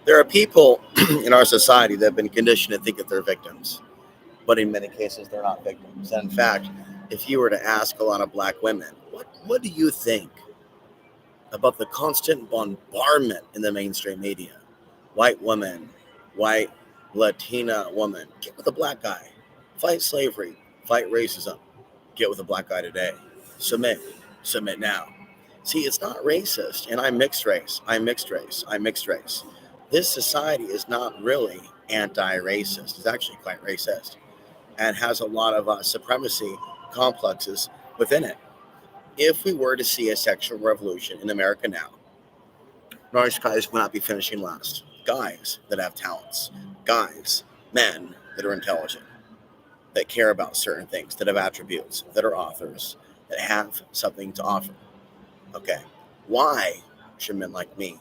There are people in our society that have been conditioned to think that they're victims, but in many cases, they're not victims. And in fact, if you were to ask a lot of black women, what do you think about the constant bombardment in the mainstream media? White woman, white Latina woman, get with a black guy, fight slavery, fight racism, get with a black guy today, submit, submit now. See, it's not racist, and I'm mixed race, I'm mixed race, I'm mixed race. This society is not really anti-racist. It's actually quite racist and has a lot of supremacy complexes within it. If we were to see a sexual revolution in America now, nice guys will not be finishing last. Guys that have talents, guys, men that are intelligent, that care about certain things, that have attributes, that are authors, that have something to offer. Okay, why should men like me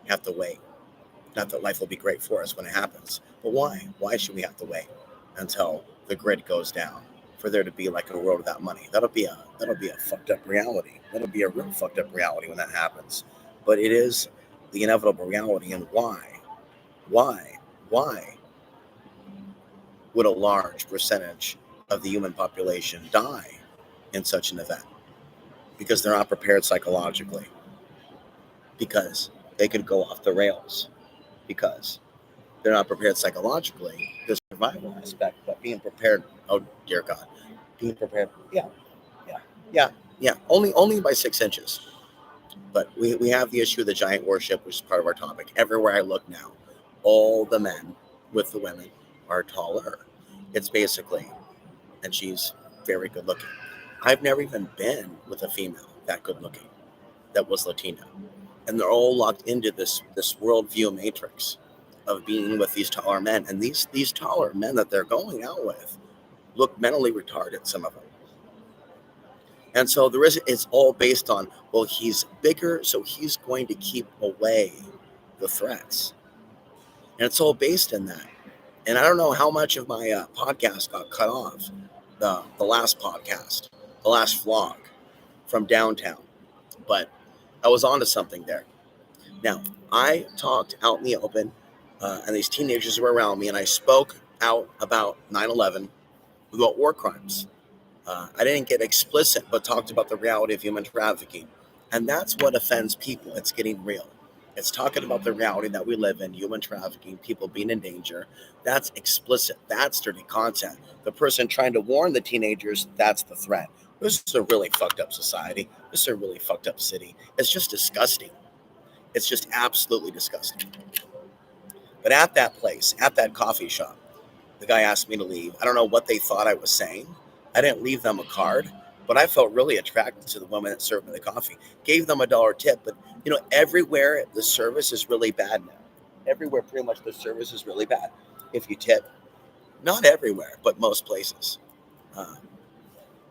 have to wait? Not that life will be great for us when it happens, but why? Why should we have to wait until the grid goes down for there to be like a world without money? That'll be a fucked up reality. That'll be a real fucked up reality when that happens. But it is the inevitable reality. And why? Why? Why would a large percentage of the human population die in such an event? Because they're not prepared psychologically. Because they could go off the rails. Because they're not prepared psychologically. The survival aspect, but being prepared. Oh dear God, being prepared. Yeah, yeah, yeah, yeah. Only by 6 inches. But we have the issue of the giant worship, which is part of our topic. Everywhere I look now, all the men with the women are taller. It's basically, and she's very good looking. I've never even been with a female that good looking, that was Latina, and they're all locked into this worldview matrix of being with these taller men, and these taller men that they're going out with look mentally retarded, some of them. And so it's all based on, well, he's bigger, so he's going to keep away the threats, and it's all based in that. And I don't know how much of my podcast got cut off, the last podcast, the last vlog from downtown, but I was onto something there. Now, I talked out in the open, and these teenagers were around me, and I spoke out about 9/11, about war crimes. I didn't get explicit, but talked about the reality of human trafficking. And that's what offends people. It's getting real. It's talking about the reality that we live in, human trafficking, people being in danger. That's explicit. That's dirty content. The person trying to warn the teenagers, that's the threat. This is a really fucked up society. This is a really fucked up city. It's just disgusting. It's just absolutely disgusting. But at that place, at that coffee shop, the guy asked me to leave. I don't know what they thought I was saying. I didn't leave them a card, but I felt really attracted to the woman that served me the coffee. Gave them $1 tip, but everywhere the service is really bad now. Everywhere, pretty much, the service is really bad. If you tip, not everywhere, but most places. Uh,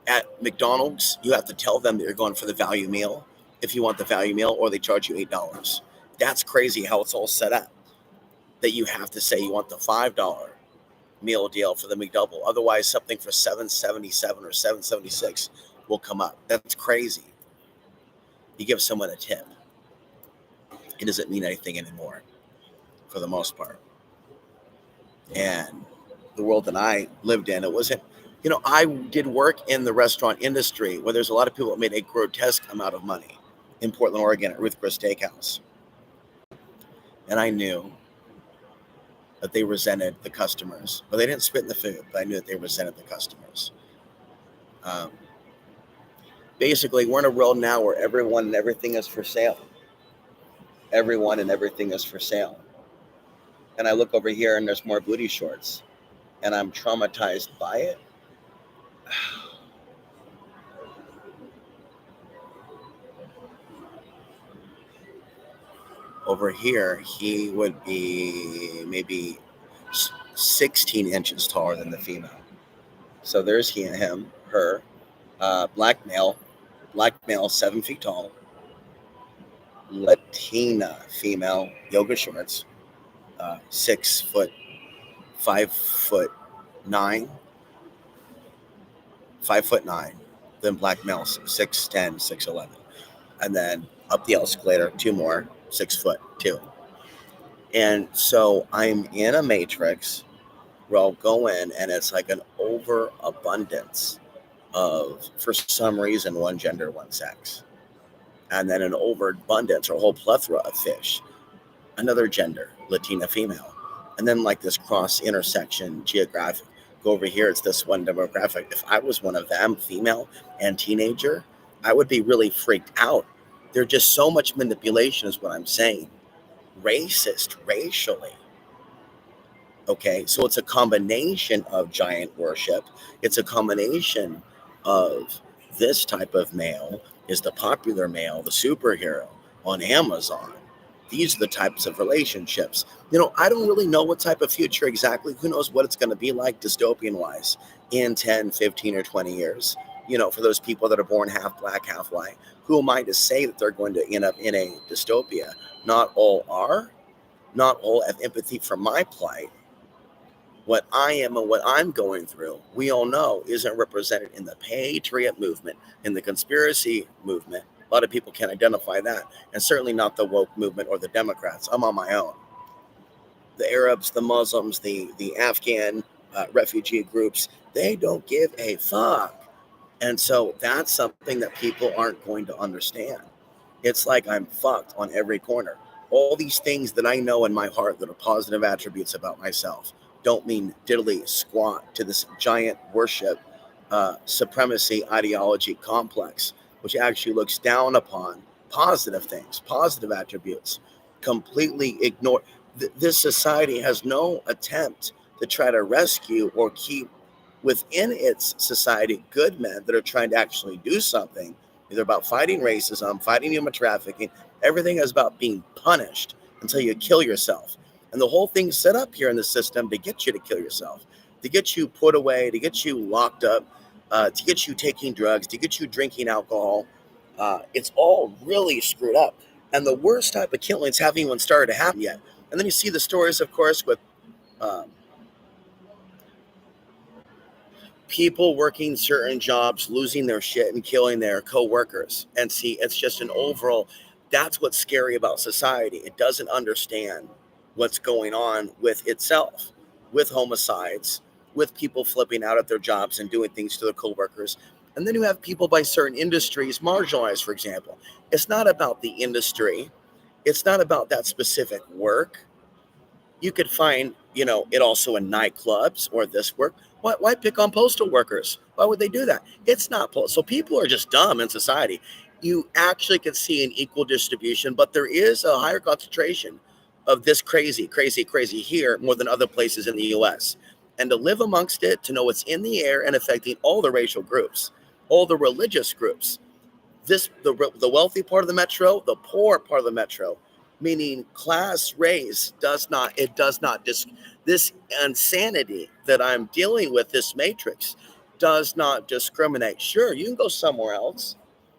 at McDonald's, you have to tell them that you're going for the value meal if you want the value meal, or they charge you $8. That's crazy how it's all set up. That you have to say you want the $5 meal deal for the McDouble. Otherwise, something for $7.77 or $7.76 will come up. That's crazy. You give someone a tip, it doesn't mean anything anymore, for the most part. And the world that I lived in, it wasn't. I did work in the restaurant industry where there's a lot of people that made a grotesque amount of money in Portland, Oregon, at Ruth Chris Steakhouse, and I knew that they resented the customers. But they didn't spit in the food, but I knew that they resented the customers. Basically, we're in a world now where everyone and everything is for sale. Everyone and everything is for sale. And I look over here and there's more booty shorts, and I'm traumatized by it. Over here, he would be maybe 16 inches taller than the female. So there's him, her, black male, 7 feet tall, Latina female, yoga shorts, 6 foot, 5'9", 5'9", then black male, 6'10", 6'11", and then up the escalator, 2 more, 6'2". And so I'm in a matrix where I'll go in and it's like an overabundance of, for some reason, one gender, one sex. And then an overabundance or a whole plethora of fish, another gender, Latina female. And then like this cross intersection geographic. Go over here, it's this one demographic. If I was one of them, female and teenager, I would be really freaked out. There's just so much manipulation is what I'm saying. Racist, racially. Okay, so it's a combination of giant worship. It's a combination of this type of male is the popular male, the superhero on Amazon. These are the types of relationships. I don't really know what type of future exactly. Who knows what it's going to be like dystopian wise in 10, 15, or 20 years. For those people that are born half black, half white, who am I to say that they're going to end up in a dystopia? Not all are. Not all have empathy for my plight. What I am and what I'm going through, we all know, isn't represented in the patriot movement, in the conspiracy movement. A lot of people can't identify that, and certainly not the woke movement or the Democrats. I'm on my own. The Arabs, the Muslims, the Afghan refugee groups, they don't give a fuck. And so that's something that people aren't going to understand. It's like I'm fucked on every corner. All these things that I know in my heart that are positive attributes about myself don't mean diddly squat to this giant worship supremacy ideology complex, which actually looks down upon positive things, positive attributes, completely ignore. This society has no attempt to try to rescue or keep within its society good men that are trying to actually do something, either about fighting racism, fighting human trafficking. Everything is about being punished until you kill yourself. And the whole thing's set up here in the system to get you to kill yourself, to get you put away, to get you locked up, to get you taking drugs, to get you drinking alcohol. It's all really screwed up. And the worst type of killings haven't even started to happen yet. And then you see the stories, of course, with people working certain jobs, losing their shit and killing their coworkers. And see, it's just an overall, that's what's scary about society. It doesn't understand what's going on with itself, with homicides, with people flipping out at their jobs and doing things to their coworkers. And then you have people by certain industries marginalized, for example. It's not about the industry. It's not about that specific work. You could find, it also in nightclubs or this work. Why pick on postal workers? Why would they do that? It's not so people are just dumb in society. You actually can see an equal distribution, but there is a higher concentration of this crazy here more than other places in the US. And to live amongst it, to know what's in the air and affecting all the racial groups, all the religious groups, the wealthy part of the metro, the poor part of the metro, meaning class, race, does not this insanity that I'm dealing with, this matrix, does not discriminate. Sure, you can go somewhere else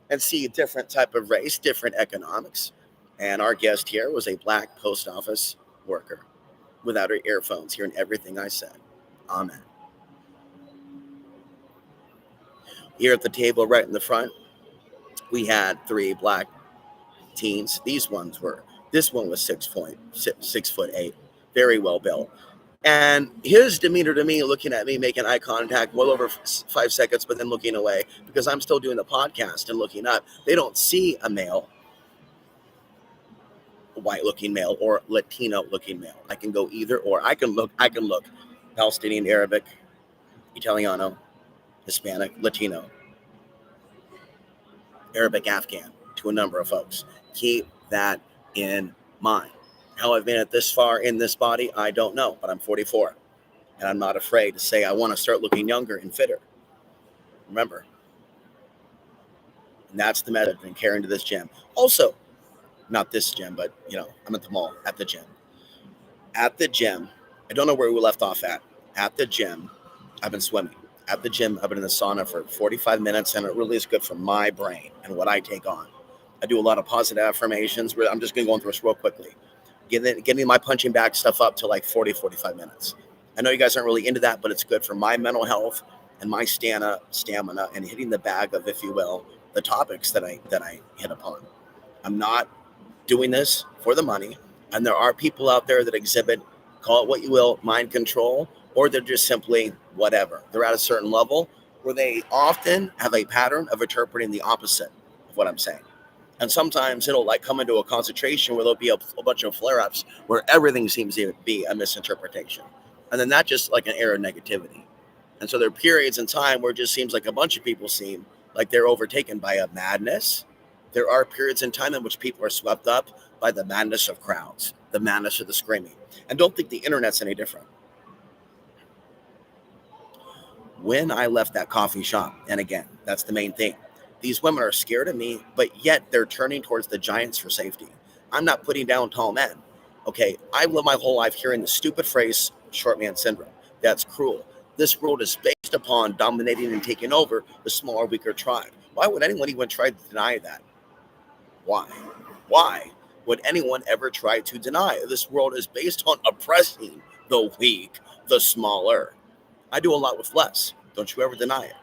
and see a different type of race, different economics. And our guest here was a black post office worker without her earphones, hearing everything I said. Amen. Here at the table right in the front, we had 3 black teens. This one was 6'8", very well built. And his demeanor to me, looking at me, making eye contact well over 5 seconds, but then looking away because I'm still doing the podcast and looking up. They don't see a male, a white-looking male or Latino-looking male. I can go either or. I can look Palestinian, Arabic, Italiano, Hispanic, Latino, Arabic, Afghan, to a number of folks. Keep that in mind. How I've made it this far in this body, I don't know, but I'm 44. And I'm not afraid to say I want to start looking younger and fitter. Remember. And that's the method and carrying to this gym. Also, not this gym, but, I'm at the mall, at the gym. At the gym, I don't know where we left off at. At the gym, I've been swimming. At the gym, I've been in the sauna for 45 minutes, and it really is good for my brain and what I take on. I do a lot of positive affirmations. I'm just going to go through this real quickly. Getting my punching bag stuff up to like 40, 45 minutes. I know you guys aren't really into that, but it's good for my mental health and my stamina and hitting the bag of, if you will, the topics that I hit upon. I'm not doing this for the money. And there are people out there that exhibit, call it what you will, mind control, or they're just simply whatever. They're at a certain level where they often have a pattern of interpreting the opposite of what I'm saying. And sometimes it'll like come into a concentration where there'll be a bunch of flare ups where everything seems to be a misinterpretation. And then that just like an air of negativity. And so there are periods in time where it just seems like a bunch of people seem like they're overtaken by a madness. There are periods in time in which people are swept up by the madness of crowds, the madness of the screaming. And don't think the internet's any different. When I left that coffee shop, and again, that's the main thing, these women are scared of me, but yet they're turning towards the giants for safety. I'm not putting down tall men. Okay, I've lived my whole life hearing the stupid phrase short man syndrome. That's cruel. This world is based upon dominating and taking over the smaller, weaker tribe. Why would anyone even try to deny that? Why? Why would anyone ever try to deny this world is based on oppressing the weak, the smaller? I do a lot with less. Don't you ever deny it.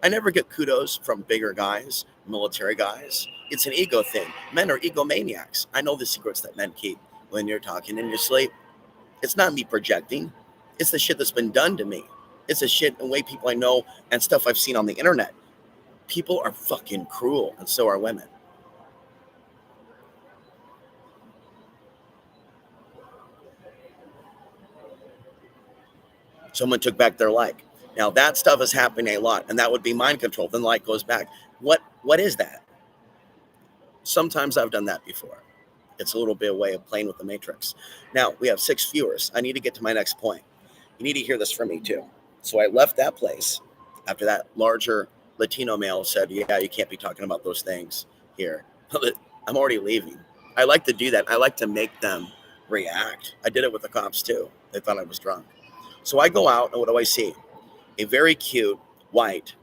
I never get kudos from bigger guys, military guys. It's an ego thing. Men are egomaniacs. I know the secrets that men keep when you're talking in your sleep. It's not me projecting. It's the shit that's been done to me. It's the shit and way people I know and stuff I've seen on the internet. People are fucking cruel, and so are women. Someone took back their like. Now that stuff is happening a lot, and that would be mind control. Then the like goes back. What is that? Sometimes I've done that before. It's a little bit a way of playing with the matrix. Now we have 6 viewers. I need to get to my next point. You need to hear this from me too. So I left that place after that larger Latino male said, "Yeah, you can't be talking about those things here." I'm already leaving. I like to do that. I like to make them react. I did it with the cops too. They thought I was drunk. So I go out, and what do I see? A very cute white.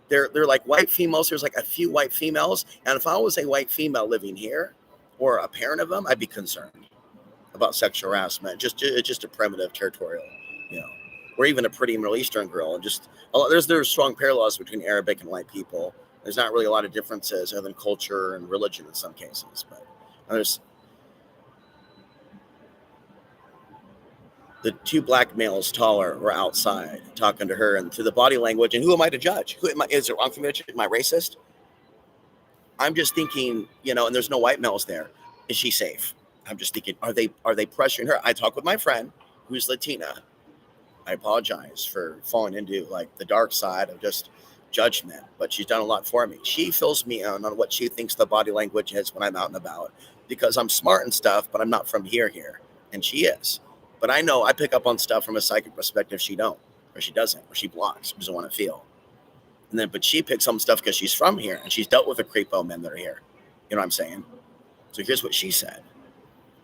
They're like white females. There's like a few white females, and if I was a white female living here, or a parent of them, I'd be concerned about sexual harassment. Just a primitive territorial, you know, or even a pretty Middle Eastern girl. And just there's strong parallels between Arabic and white people. There's not really a lot of differences other than culture and religion in some cases, but there's the 2 black males taller were outside talking to her and through the body language. And who am I to judge? Who am I? Is it wrong for me to judge? Am I racist? I'm just thinking, and there's no white males there. Is she safe? I'm just thinking, are they pressuring her? I talk with my friend who's Latina. I apologize for falling into like the dark side of just judgment, but she's done a lot for me. She fills me in on what she thinks the body language is when I'm out and about, because I'm smart and stuff, but I'm not from here, and she is. But I know I pick up on stuff from a psychic perspective she don't, or she doesn't, or she blocks, doesn't want to feel. And then, but she picks some stuff because she's from here and she's dealt with the creepo men that are here. You know what I'm saying? So here's what she said.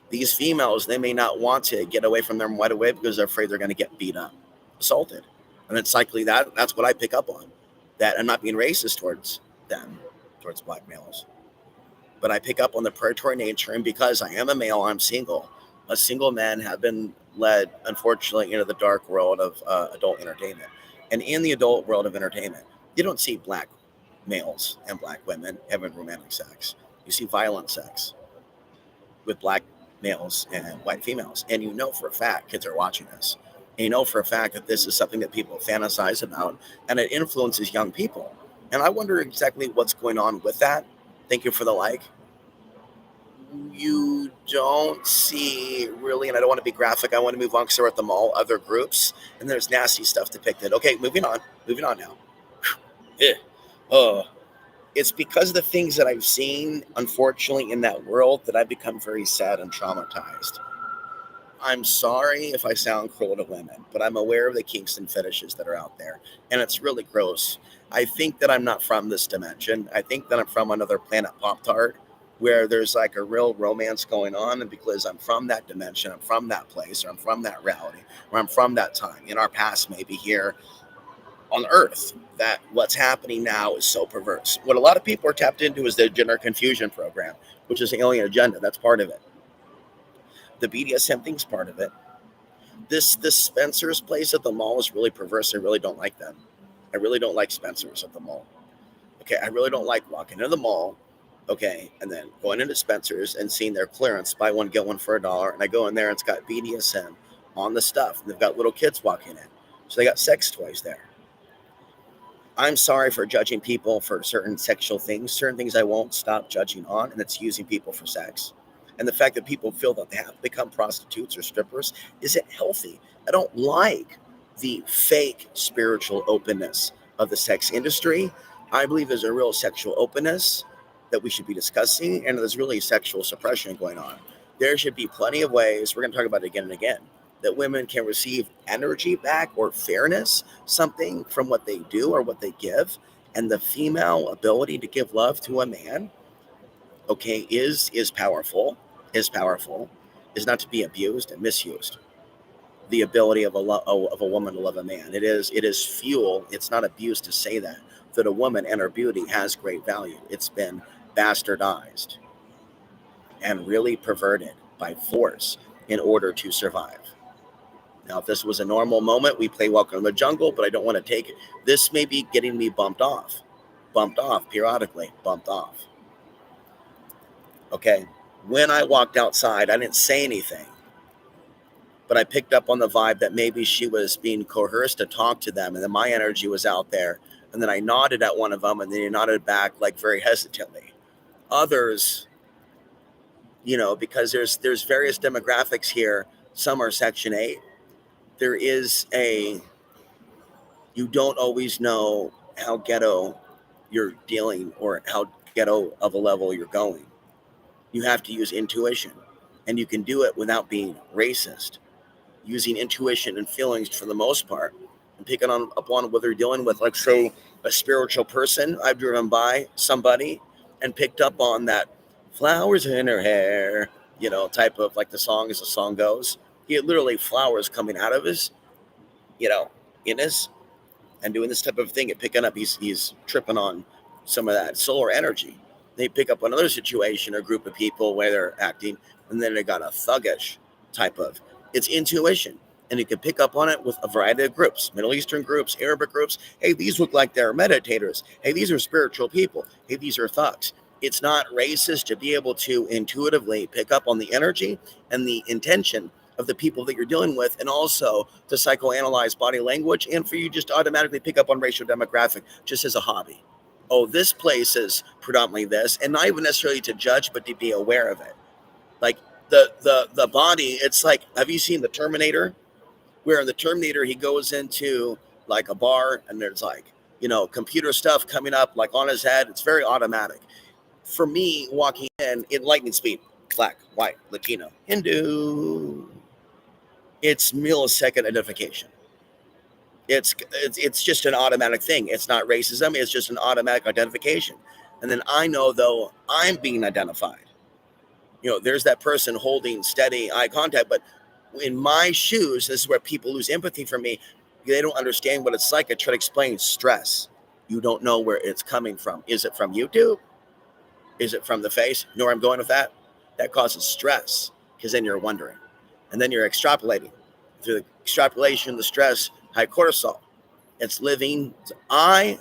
These females, they may not want to get away from them right away because they're afraid they're going to get beat up, assaulted. And it's likely that's what I pick up on. That I'm not being racist towards them, towards black males. But I pick up on the predatory nature. And because I am a male, I'm single. A single men have been led, unfortunately, into the dark world of adult entertainment. And in the adult world of entertainment, you don't see black males and black women having romantic sex. You see violent sex with black males and white females. And you know for a fact kids are watching this. And you know for a fact that this is something that people fantasize about, and it influences young people. And I wonder exactly what's going on with that. Thank you for the like. You don't see really, and I don't want to be graphic. I want to move on because we're at the mall, other groups, and there's nasty stuff depicted. Okay, moving on now. It's because of the things that I've seen, unfortunately, in that world that I've become very sad and traumatized. I'm sorry if I sound cruel to women, but I'm aware of the kinks and fetishes that are out there, and it's really gross. I think that I'm not from this dimension. I think that I'm from another planet, Pop-Tart, where there's like a real romance going on, and because I'm from that dimension, I'm from that place, or I'm from that reality, or I'm from that time in our past, maybe here on Earth, that what's happening now is so perverse. What a lot of people are tapped into is the gender confusion program, which is the alien agenda. That's part of it. The BDSM thing's part of it. This Spencer's place at the mall is really perverse. I really don't like them. I really don't like Spencer's at the mall. Okay, I really don't like walking into the mall Okay, and then going into Spencer's and seeing their clearance, buy one get one for $1, and I go in there and it's got BDSM on the stuff, and they've got little kids walking in, so they got sex toys there. I'm sorry for judging people for certain sexual things. Certain things I won't stop judging on, and it's using people for sex. And the fact that people feel that they have to become prostitutes or strippers isn't healthy. I don't like the fake spiritual openness of the sex industry. I believe there's a real sexual openness that we should be discussing, and there's really sexual suppression going on. There should be plenty of ways, we're going to talk about it again and again, that women can receive energy back or fairness, something from what they do or what they give. And the female ability to give love to a man, okay, is powerful, is not to be abused and misused. The ability of a woman to love a man, it is fuel. It's not abuse to say that a woman and her beauty has great value. It's been bastardized and really perverted by force in order to survive. Now, if this was a normal moment, we play Welcome to the Jungle, but I don't want to take it. This may be getting me bumped off periodically, bumped off. Okay. When I walked outside, I didn't say anything, but I picked up on the vibe that maybe she was being coerced to talk to them, and then my energy was out there. And then I nodded at one of them, and then he nodded back like very hesitantly. Others, because there's various demographics here. Some are Section 8. There is you don't always know how ghetto you're dealing or how ghetto of a level you're going. You have to use intuition, and you can do it without being racist, using intuition and feelings for the most part, and picking upon what they're dealing with. Like, say, a spiritual person, I've driven by somebody and picked up on that flowers in her hair, type of, like the song as the song goes. He had literally flowers coming out of his, in his, and doing this type of thing and picking up, he's tripping on some of that solar energy. They pick up another situation or group of people where they're acting, and then they got a thuggish type of, it's intuition. And you can pick up on it with a variety of groups, Middle Eastern groups, Arabic groups. Hey, these look like they're meditators. Hey, these are spiritual people. Hey, these are thugs. It's not racist to be able to intuitively pick up on the energy and the intention of the people that you're dealing with, and also to psychoanalyze body language, and for you just to automatically pick up on racial demographic just as a hobby. Oh, this place is predominantly this, and not even necessarily to judge, but to be aware of it. Like the body, it's like, have you seen the Terminator? Where in the Terminator, he goes into like a bar, and there's like, computer stuff coming up like on his head. It's very automatic. For me, walking in lightning speed, black, white, Latino, Hindu, it's millisecond identification. It's just an automatic thing. It's not racism. It's just an automatic identification. And then I know, though, I'm being identified. There's that person holding steady eye contact. But in my shoes, this is where people lose empathy for me. They don't understand what it's like. I try to explain stress. You don't know where it's coming from. Is it from YouTube? Is it from the face? You know where I'm going with that? That causes stress, because then you're wondering. And then you're extrapolating. Through the extrapolation, the stress, high cortisol. It's living. I,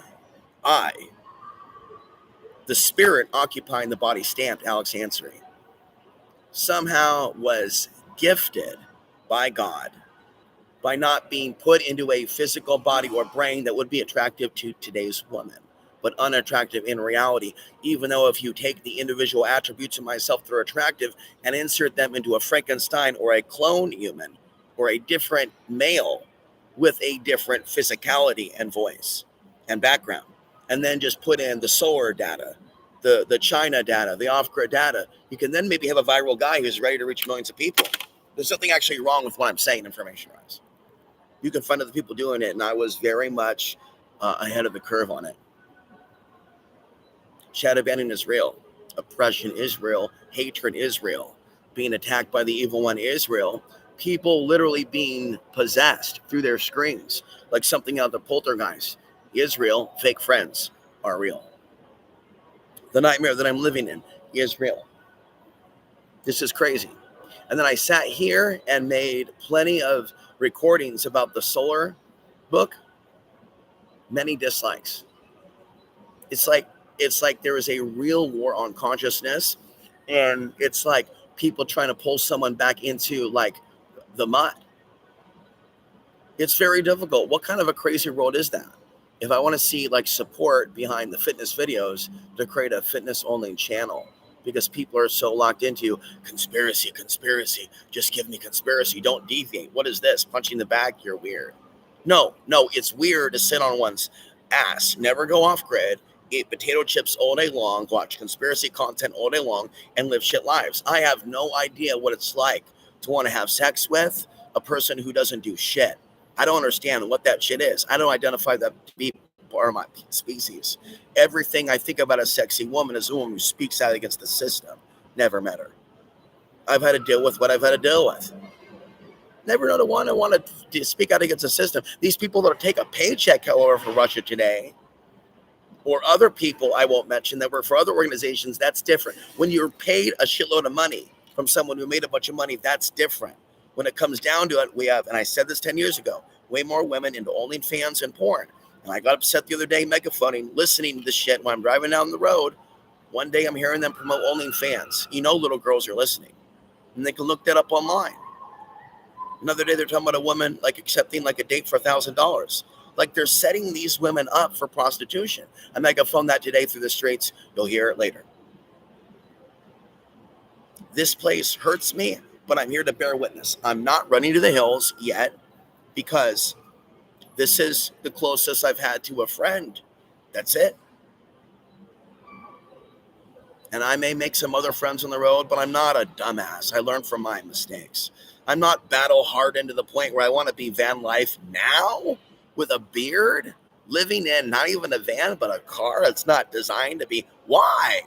the spirit occupying the body stamped Alex Ansary, somehow was gifted by God by not being put into a physical body or brain that would be attractive to today's woman, but unattractive in reality. Even though if you take the individual attributes of myself that are attractive and insert them into a Frankenstein or a clone human or a different male with a different physicality and voice and background, and then just put in the solar data, the China data, the off-grid data, you can then maybe have a viral guy who's ready to reach millions of people. There's nothing actually wrong with what I'm saying information-wise. You can find other people doing it, and I was very much ahead of the curve on it. Shadow banning is real. Oppression is real. Hatred is real. Being attacked by the evil one is real. People literally being possessed through their screens, like something out of the poltergeist, is real. Fake friends are real. The nightmare that I'm living in is real. This is crazy. And then I sat here and made plenty of recordings about the solar book. Many dislikes. It's like It's like there is a real war on consciousness, and it's like people trying to pull someone back into like the mud. It's very difficult. What kind of a crazy world is that? If I want to see like support behind the fitness videos, to create a fitness only channel, because people are so locked into conspiracy, conspiracy, just give me conspiracy, don't deviate. What is this? Punching the bag, you're weird. No, it's weird to sit on one's ass, never go off grid, eat potato chips all day long, watch conspiracy content all day long, and live shit lives. I have no idea what it's like to want to have sex with a person who doesn't do shit. I don't understand what that shit is. I don't identify that to be part of my species. Everything I think about a sexy woman is a woman who speaks out against the system. Never met her. I've had to deal with what I've had to deal with. Never know the one I want to speak out against the system. These people that take a paycheck, however, for Russia Today, or other people I won't mention that work for other organizations, that's different. When you're paid a shitload of money from someone who made a bunch of money, that's different. When it comes down to it, we have, and I said this 10 years ago, way more women into OnlyFans and porn. And I got upset the other day, megaphoning, listening to this shit when I'm driving down the road. One day I'm hearing them promote OnlyFans. You know, little girls are listening, and they can look that up online. Another day they're talking about a woman like accepting like a date for $1,000. Like they're setting these women up for prostitution. I megaphoned that today through the streets. You'll hear it later. This place hurts me, but I'm here to bear witness. I'm not running to the hills yet because this is the closest I've had to a friend. That's it. And I may make some other friends on the road, but I'm not a dumbass. I learn from my mistakes. I'm not battle hardened to the point where I want to be van life now with a beard, living in not even a van, but a car that's not designed to be. Why?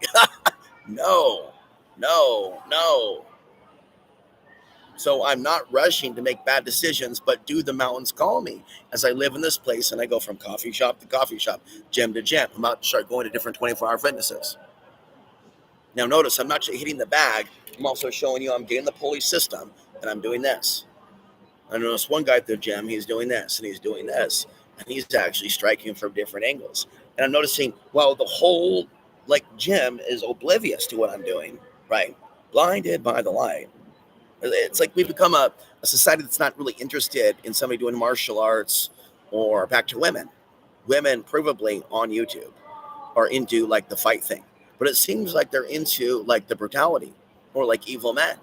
No. So I'm not rushing to make bad decisions, but do the mountains call me as I live in this place and I go from coffee shop to coffee shop, gym to gym. I'm about to start going to different 24-hour fitnesses. Now notice I'm not just hitting the bag. I'm also showing you I'm getting the pulley system and I'm doing this. I noticed one guy at the gym, he's doing this and he's doing this. And he's actually striking from different angles. And I'm noticing, well, the whole like gym is oblivious to what I'm doing, right? Blinded by the light. It's like we've become a society that's not really interested in somebody doing martial arts or back to women. Women, provably on YouTube, are into like the fight thing. But it seems like they're into like the brutality or like evil men.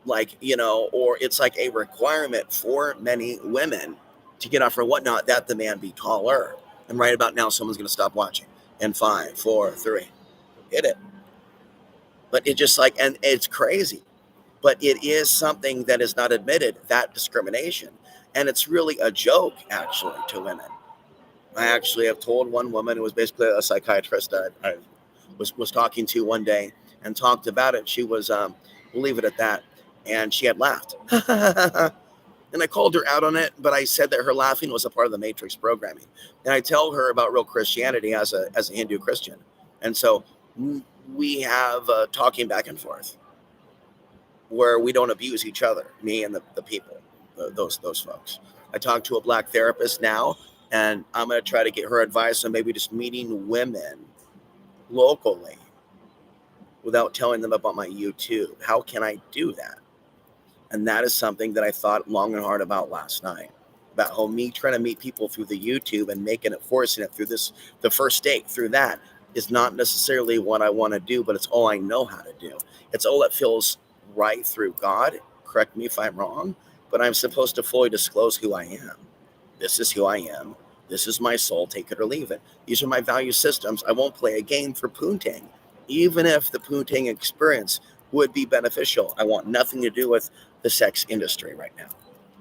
Like, you know, or it's like a requirement for many women to get off or whatnot that the man be taller. And right about now, someone's going to stop watching. And 5, 4, 3, hit it. But it just like, and it's crazy. But it is something that is not admitted, that discrimination. And it's really a joke, actually, to women. I actually have told one woman who was basically a psychiatrist that I was talking to one day and talked about it. She was, we'll leave it at that. And she had laughed. And I called her out on it, but I said that her laughing was a part of the Matrix programming. And I tell her about real Christianity as a Hindu Christian. And so we have talking back and forth where we don't abuse each other, me and the people, those folks. I talk to a black therapist now, and I'm going to try to get her advice on maybe just meeting women locally without telling them about my YouTube. How can I do that? And that is something that I thought long and hard about last night, about how me trying to meet people through the YouTube and making it, forcing it through this, the first date through that is not necessarily what I want to do, but it's all I know how to do. It's all that feels right through God. Correct me if I'm wrong, but I'm supposed to fully disclose who I am. This is who I am. This is my soul. Take it or leave it. These are my value systems. I won't play a game for poontang, even if the poontang experience would be beneficial. I want nothing to do with the sex industry right now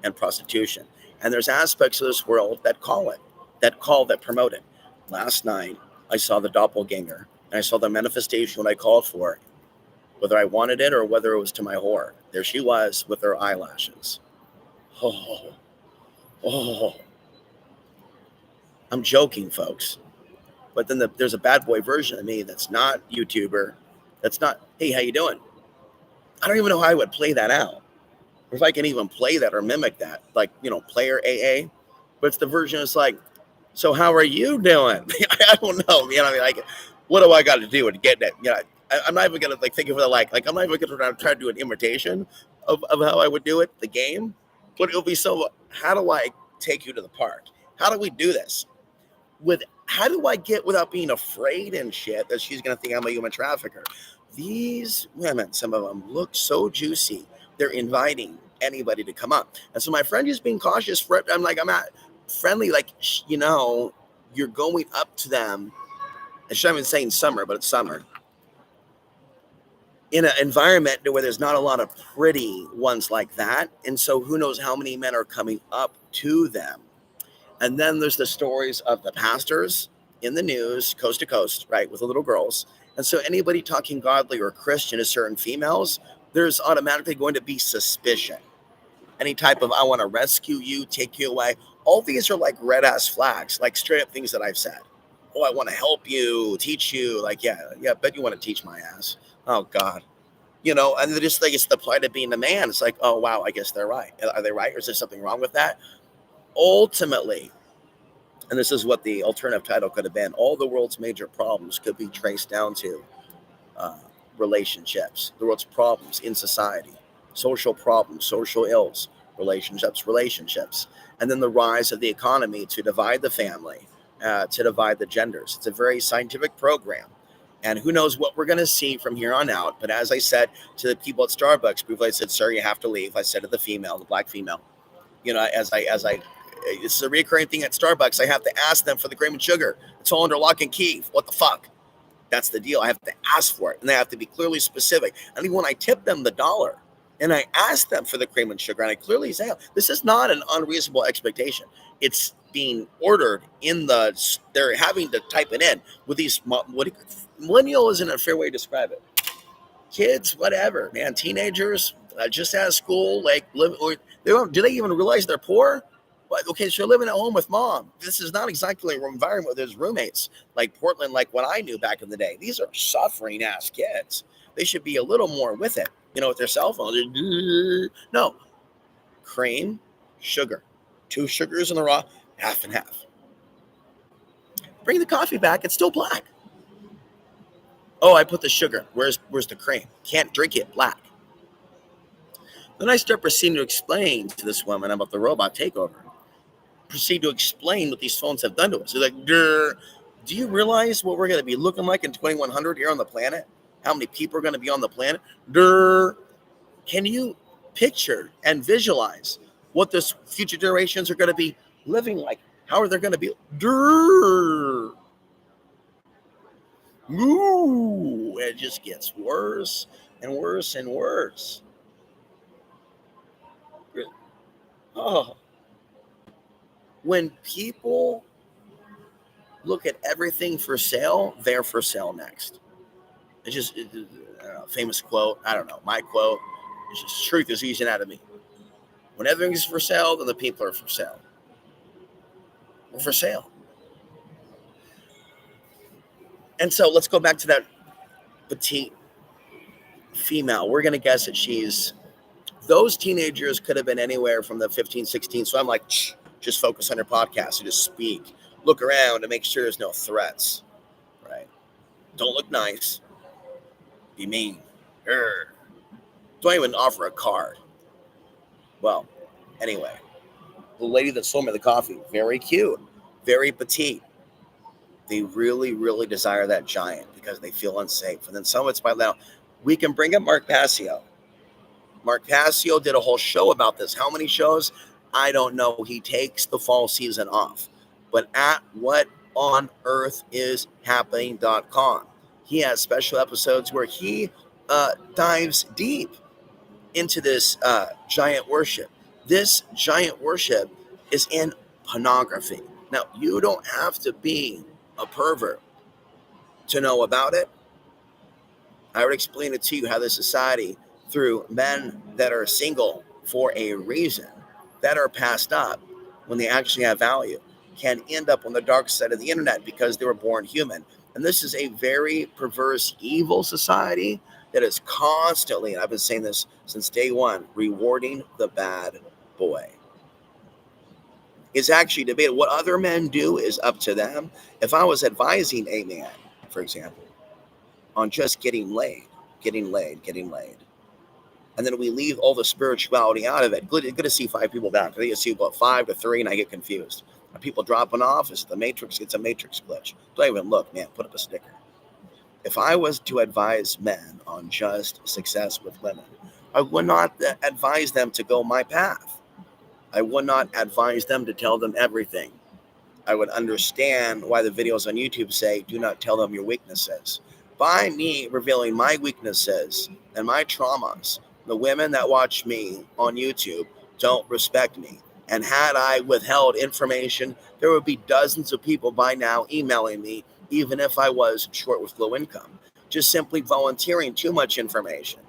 and prostitution. And there's aspects of this world that call it, that promote it. Last night, I saw the doppelganger and I saw the manifestation when I called for it, whether I wanted it or whether it was to my whore. There she was with her eyelashes. Oh. I'm joking, folks. But then there's a bad boy version of me that's not YouTuber. That's not, hey, how you doing? I don't even know how I would play that out. Or if I can even play that or mimic that. Like, you know, player AA. But it's the version that's like, So how are you doing? I don't know. You know, I mean, like, what do I got to do to get that? You know, I'm not even gonna like think of it like I'm not even gonna try to do an imitation of how I would do it, the game. But it'll be so. How do I take you to the park? How do we do this? With how do I get without being afraid and shit that she's gonna think I'm a human trafficker? These women, some of them look so juicy. They're inviting anybody to come up, and so my friend is being cautious. I'm like, I'm not friendly. Like, you're going up to them. I shouldn't even saying summer, but it's summer in an environment where there's not a lot of pretty ones like that, and so who knows how many men are coming up to them. And then there's the stories of the pastors in the news, coast to coast, right, with the little girls. And so anybody talking godly or Christian to certain females, there's automatically going to be suspicion. Any type of, I want to rescue you, take you away. All these are like red ass flags, like straight up things that I've said. Oh, I want to help you, teach you. Like, yeah, bet you want to teach my ass. Oh, God. And they just think it's the plight of being a man. It's like, oh, wow, I guess they're right. Are they right? Or is there something wrong with that? Ultimately, and this is what the alternative title could have been, all the world's major problems could be traced down to uh, relationships, the world's problems in society, social problems, social ills, relationships, and then the rise of the economy to divide the family, to divide the genders. It's a very scientific program. And who knows what we're going to see from here on out. But as I said to the people at Starbucks, people, I said, sir, you have to leave. I said to the female, the black female, as I this is a recurring thing at Starbucks. I have to ask them for the cream and sugar. It's all under lock and key. What the fuck? That's the deal. I have to ask for it, and they have to be clearly specific. And even when I tip them the dollar, and I ask them for the cream and sugar, and I clearly say, this is not an unreasonable expectation. It's being ordered in they're having to type it in with these, millennial isn't a fair way to describe it. Kids, whatever, man, teenagers, just out of school, like, do they even realize they're poor? Okay, so you're living at home with mom. This is not exactly an environment where there's roommates like Portland, like what I knew back in the day. These are suffering ass kids. They should be a little more with it, with their cell phones. No, cream, sugar, 2 sugars in the raw, half and half. Bring the coffee back. It's still black. Oh, I put the sugar. Where's the cream? Can't drink it black. Then I start proceeding to explain to this woman about the robot takeover. Proceed to explain what these phones have done to us. They're like, do you realize what we're going to be looking like in 2100 here on the planet? How many people are going to be on the planet? Can you picture and visualize what this future generations are going to be living like? How are they going to be? Ooh, it just gets worse and worse and worse. Oh. When people look at everything for sale, they're for sale next. It's just a famous quote. I don't know. My quote. It's just truth is oozing out of me. When everything's for sale, then the people are for sale. We're for sale. And so let's go back to that petite female. We're going to guess that those teenagers could have been anywhere from the 15, 16. So I'm like, just focus on your podcast and just speak. Look around and make sure there's no threats, right? Don't look nice. Be mean. Don't even offer a card. Well, anyway, the lady that sold me the coffee, very cute, very petite. They really, really desire that giant because they feel unsafe. And then some of it's by now. We can bring up Mark Passio. Mark Passio did a whole show about this. How many shows? I don't know. He takes the fall season off. But at whatonearthishappening.com, he has special episodes where he dives deep into this giant worship. This giant worship is in pornography. Now, you don't have to be a pervert to know about it. I would explain it to you how the society, through men that are single for a reason, that are passed up when they actually have value, can end up on the dark side of the internet because they were born human. And this is a very perverse, evil society that is constantly, and I've been saying this since day one, rewarding the bad boy. It's actually debated. What other men do is up to them. If I was advising a man, for example, on just getting laid, and then we leave all the spirituality out of it, good to see 5 people back. I think you see about 5 to 3, and I get confused. Are people dropping off? Is the matrix? It's a matrix glitch. Don't even look, man. Put up a sticker. If I was to advise men on just success with women, I would not advise them to go my path. I would not advise them to tell them everything. I would understand why the videos on YouTube say, do not tell them your weaknesses. By me revealing my weaknesses and my traumas, the women that watch me on YouTube don't respect me. And had I withheld information, there would be dozens of people by now emailing me, even if I was short with low income. Just simply volunteering too much information,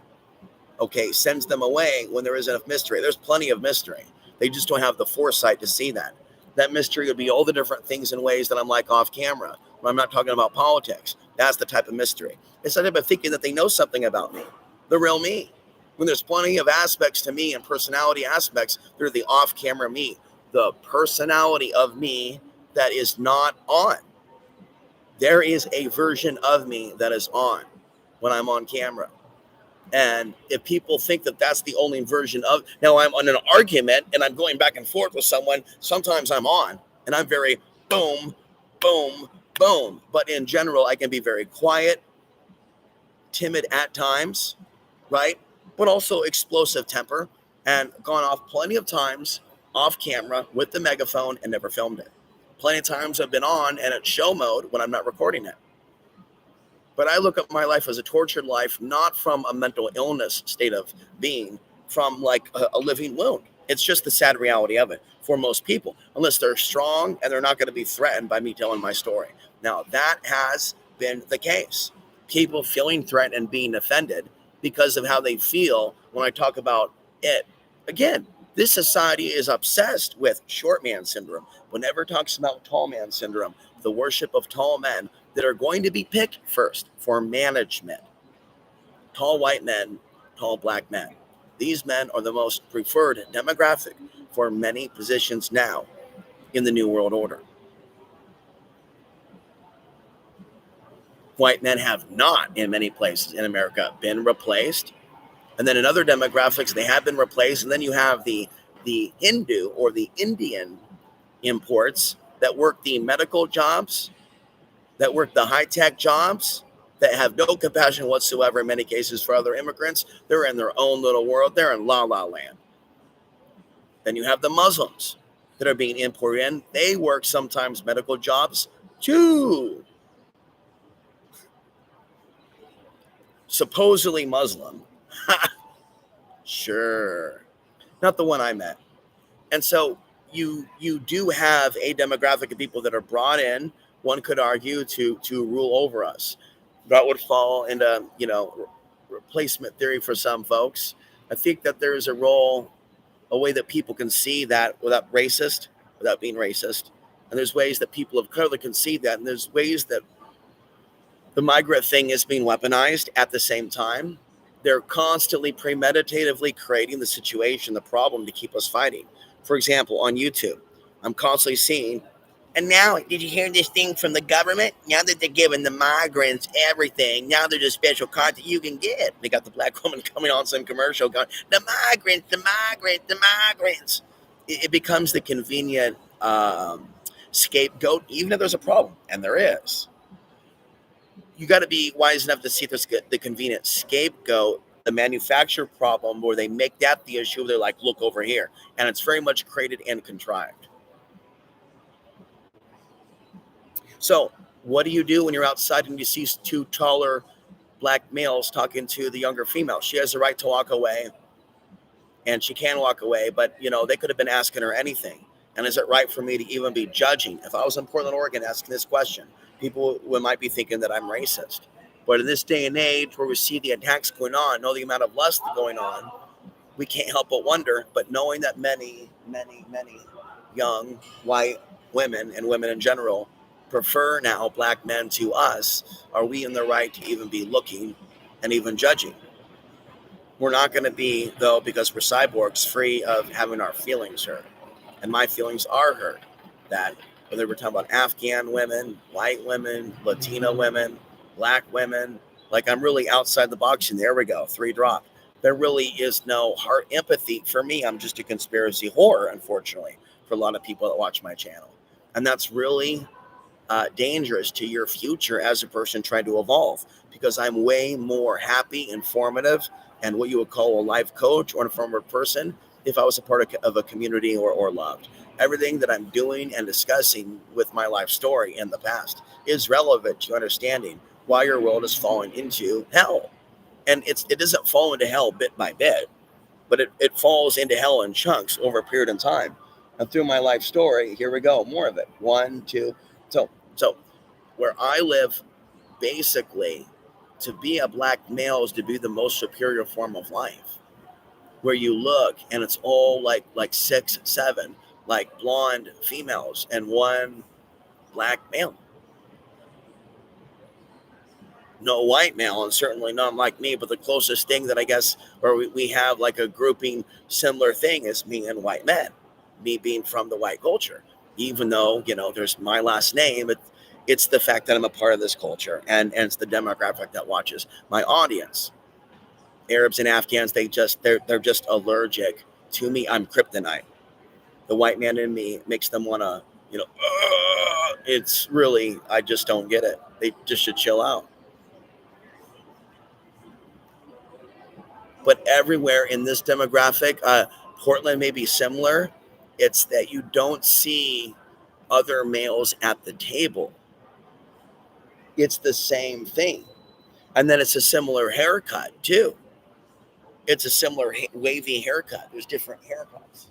okay, sends them away when there isn't enough mystery. There's plenty of mystery. They just don't have the foresight to see that. That mystery would be all the different things and ways that I'm like off camera. When I'm not talking about politics. That's the type of mystery. It's the type of thinking that they know something about me, the real me. When there's plenty of aspects to me and personality aspects, they're the off-camera me, the personality of me that is not on. There is a version of me that is on when I'm on camera. And if people think that that's the only version of, now I'm on an argument and I'm going back and forth with someone, sometimes I'm on and I'm very boom, boom, boom. But in general, I can be very quiet, timid at times, right? But also explosive temper, and gone off plenty of times off camera with the megaphone and never filmed it. Plenty of times I've been on and it's show mode when I'm not recording it. But I look at my life as a tortured life, not from a mental illness state of being, from like a living wound. It's just the sad reality of it for most people, unless they're strong and they're not going to be threatened by me telling my story. Now, that has been the case. People feeling threatened and being offended because of how they feel when I talk about it. Again, this society is obsessed with short man syndrome, but never talks about tall man syndrome, the worship of tall men that are going to be picked first for management. Tall white men, tall black men. These men are the most preferred demographic for many positions now in the New World Order. White men have not, in many places in America, been replaced. And then in other demographics, they have been replaced. And then you have the Hindu or the Indian imports that work the medical jobs, that work the high-tech jobs, that have no compassion whatsoever in many cases for other immigrants. They're in their own little world. They're in la-la land. Then you have the Muslims that are being imported in. They work sometimes medical jobs too. Supposedly Muslim. Sure. Not the one I met. And so you do have a demographic of people that are brought in, one could argue, to rule over us. That would fall into, replacement theory for some folks. I think that there is a way that people can see that without being racist. And there's ways that people of color can see that. And there's ways that the migrant thing is being weaponized at the same time. They're constantly premeditatively creating the situation, the problem to keep us fighting. For example, on YouTube, I'm constantly seeing, and now, did you hear this thing from the government? Now that they're giving the migrants everything, now there's a special card that you can get. They got the black woman coming on some commercial going, the migrants. It becomes the convenient scapegoat, even if there's a problem, and there is. You got to be wise enough to see if there's the convenient scapegoat, the manufacturer problem, where they make that the issue. They're like, look over here. And it's very much created and contrived. So what do you do when you're outside and you see 2 taller black males talking to the younger female? She has the right to walk away, and she can walk away, but, they could have been asking her anything. And is it right for me to even be judging? If I was in Portland, Oregon, asking this question, people might be thinking that I'm racist. But in this day and age where we see the attacks going on, know the amount of lust going on, we can't help but wonder. But knowing that many, many, many young white women and women in general prefer now black men to us, are we in the right to even be looking and even judging? We're not going to be, though, because we're cyborgs, free of having our feelings hurt. And my feelings are hurt that whether we're talking about Afghan women, white women, Latina women, black women, like I'm really outside the box. And there we go, 3 drop. There really is no heart empathy for me. I'm just a conspiracy whore, unfortunately, for a lot of people that watch my channel. And that's really dangerous to your future as a person trying to evolve, because I'm way more happy, informative, and what you would call a life coach or an informative person if I was a part of a community or loved. Everything that I'm doing and discussing with my life story in the past is relevant to understanding why your world is falling into hell. And it doesn't fall into hell bit by bit, but it falls into hell in chunks over a period of time. And through my life story, here we go, more of it. 1, 2. So where I live, basically, to be a black male is to be the most superior form of life. Where you look and it's all like 6, 7, like blonde females and 1 black male. No white male, and certainly none like me, but the closest thing that I guess where we have like a grouping similar thing is me and white men, me being from the white culture. Even though, there's my last name, it's the fact that I'm a part of this culture, and it's the demographic that watches my audience. Arabs and Afghans, they're just allergic to me. I'm kryptonite. The white man in me makes them want to, it's really, I just don't get it. They just should chill out. But everywhere in this demographic, Portland may be similar. It's that you don't see other males at the table. It's the same thing. And then it's a similar haircut, too. It's a similar wavy haircut. There's different haircuts.